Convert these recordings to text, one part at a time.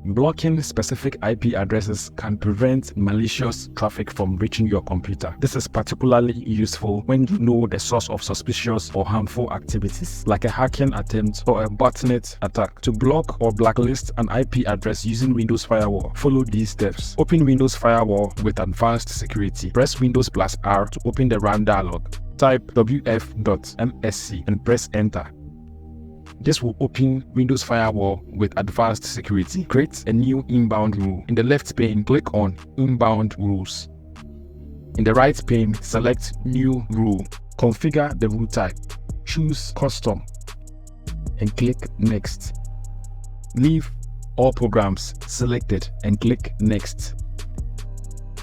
Blocking specific IP addresses can prevent malicious traffic from reaching your computer. This is particularly useful when you know the source of suspicious or harmful activities, like a hacking attempt or a botnet attack. To block or blacklist an IP address using Windows Firewall, follow these steps. Open Windows Firewall with advanced security. Press Windows plus R to open the Run dialog. Type wf.msc and press Enter. This will open Windows Firewall with advanced security. Create a new inbound rule. In the left pane, click on Inbound Rules. In the right pane, select New Rule. Configure the rule type. Choose Custom and click Next. Leave all programs selected and click Next.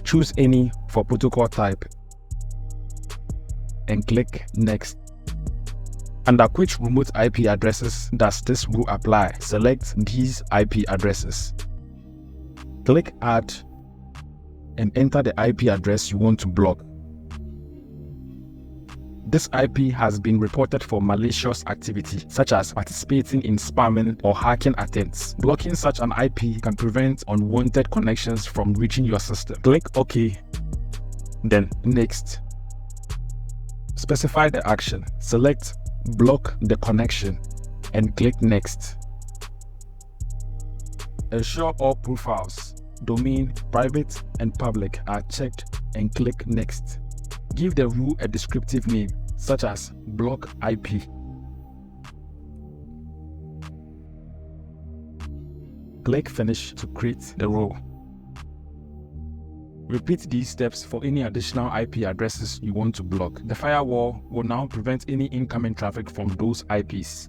Choose any for protocol type and click Next. Under which remote IP addresses does this rule apply? Select these IP addresses. Click Add and enter the IP address you want to block. This IP has been reported for malicious activity, such as participating in spamming or hacking attempts. Blocking such an IP can prevent unwanted connections from reaching your system. Click OK, then Next. Specify the action. Select Block the connection and click Next. Ensure all profiles, domain, private, and public are checked and click Next. Give the rule a descriptive name, such as Block IP. Click Finish to create the rule. Repeat these steps for any additional IP addresses you want to block. The firewall will now prevent any incoming traffic from those IPs.